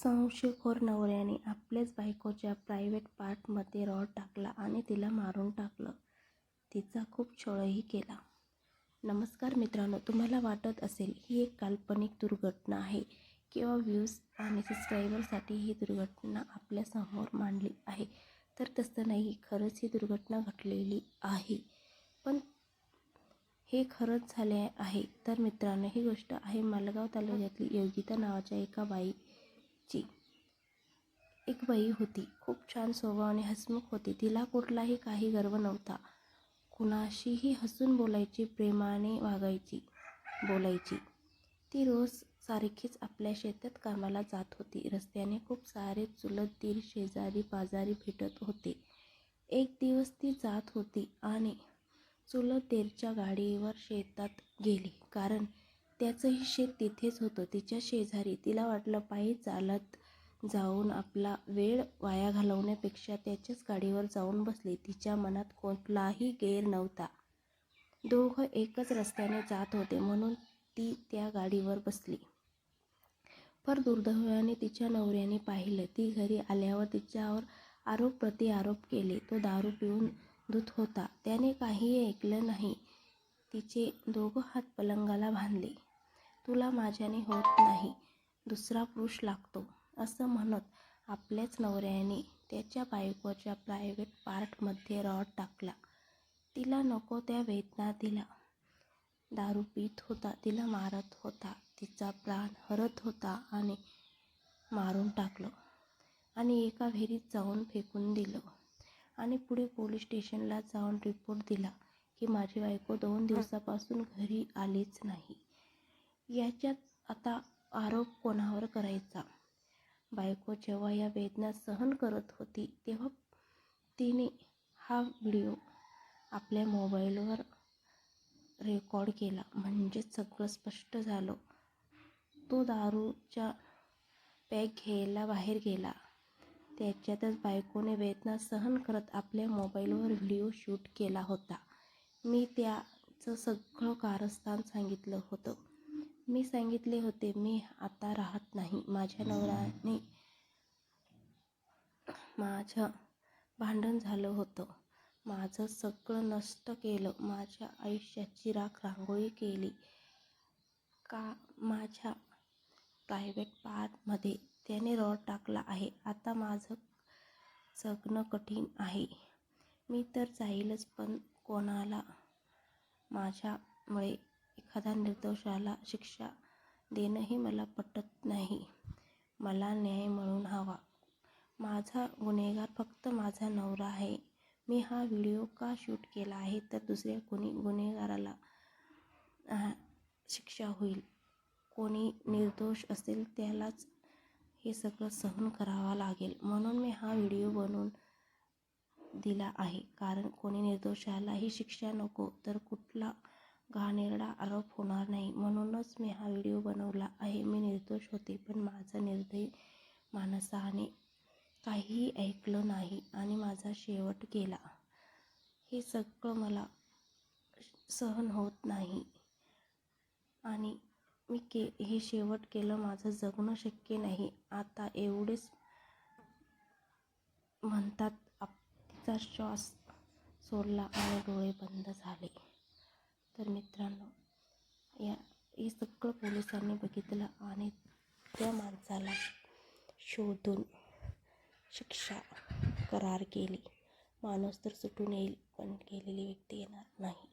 संशयखोर नवऱ्याने आपल्याच बायकोच्या प्रायव्हेट पार्टमध्ये रॉड टाकला आणि तिला मारून टाकलं. तिचा खूप छळही केला. नमस्कार मित्रांनो, तुम्हाला वाटत असेल ही एक काल्पनिक दुर्घटना आहे किंवा व्ह्यूज आणि सबस्क्रायबरसाठी ही दुर्घटना आपल्यासमोर मांडली आहे, तर तसं नाही. खरंच ही दुर्घटना घडलेली आहे. पण हे खरंच झाले आहे. तर मित्रांनो, ही गोष्ट आहे मालेगाव तालुक्यातली योगिता नावाच्या एका बाईची. एक बाई होती, खूप छान स्वभावाने हसमुख होती. तिला कुठलाही काही गर्व नव्हता. कुणाशीही हसून बोलायची, प्रेमाने वागायची, बोलायची. ती रोज सारखीच आपल्या शेतात कामाला जात होती. रस्त्याने खूप सारे चुलत दीर, शेजारी पाजारी भेटत होते. एक दिवस ती जात होती आणि चुलत दीरच्या गाडीवर शेतात गेली, कारण त्याचंही शेत तिथेच होतं, तिच्या शेजारी. तिला वाटलं पायी चालत जाऊन आपला वेळ वाया घालवण्यापेक्षा त्याच्याच गाडीवर जाऊन बसली. तिच्या मनात कुठलाही गैर नव्हता. दोघं एकच रस्त्याने जात होते म्हणून ती त्या गाडीवर बसली. फार दुर्दैवाने तिच्या नवऱ्याने पाहिलं. ती घरी आल्यावर तिच्यावर आरोप प्रत्यारोप केले. तो दारू पिऊन धूत होता, त्याने काहीही ऐकलं नाही. तिचे दोघं हात पलंगाला बांधले. तुला माझ्याने होत नाही, दुसरा पुरुष लागतो, असं म्हणत आपल्याच नवऱ्याने त्याच्या बायकोच्या प्रायव्हेट पार्टमध्ये रॉड टाकला. तिला नको त्या वेदना दिल्या. दारू पीत होता, तिला मारत होता, तिचा प्राण हरत होता आणि मारून टाकलं आणि एका विहिरीत जाऊन फेकून दिलं. आणि पुढे पोलीस स्टेशनला जाऊन रिपोर्ट दिला की माझी बायको 2 दिवसापासून घरी आलीच नाही. याच्यात आता आरोप कोणावर करायचा? बायको जेव्हा या वेदना सहन करत होती तेव्हा तिने हा व्हिडिओ आपल्या मोबाईलवर रेकॉर्ड केला. म्हणजेच सगळं स्पष्ट झालं. तो दारूचा पॅक घ्यायला बाहेर गेला. त्याच्यातच बायकोने वेदना सहन करत आपल्या मोबाईलवर व्हिडिओ शूट केला होता. मी त्याचं सगळं कारस्थान सांगितलं होतं. मी सांगितले होते, मी आता राहत नाही. माझ्या नवऱ्याने माझं भांडण झालं होतं. माझं सगळं नष्ट केलं. माझ्या आयुष्याची राख-रांगोळी केली. माझ्या प्रायव्हेट पार्टमध्ये त्याने रॉड टाकला आहे. आता माझं जगणं कठीण आहे. मी तर जाईलच, पण कोणाला माझ्यामुळे एखाद्या निर्दोषाला शिक्षा देणंही मला पटत नाही. मला न्याय मिळून हवा. माझा गुन्हेगार फक्त माझा नवरा आहे. मी हा व्हिडिओ का शूट केला आहे तर दुसऱ्या कोणी गुन्हेगाराला शिक्षा होईल. कोणी निर्दोष असेल त्यालाच हे सगळं सहन करावं लागेल. म्हणून मी हा व्हिडिओ बनवून दिला आहे, कारण कोणी निर्दोषालाही शिक्षा नको तर कुठला घाणेरडा आरोप होणार नाही. म्हणूनच मी हा व्हिडिओ बनवला आहे. मी निर्दोष होते, पण माझ्या निर्दयी माणसाने काहीही ऐकलं नाही आणि माझा शेवट केला. हे सगळं मला सहन होत नाही आणि मी हे शेवट केलं. माझं जगणं शक्य नाही. आता एवढेच म्हणतात तिचा श्वास सोडला आणि डोळे बंद झाले. तर मित्रांनो, हे सगळं पोलिसांनी बघितलं आणि त्या माणसाला शोधून शिक्षा करार केली. माणूस तर सुटून येईल, पण गेलेली व्यक्ती येणार नाही.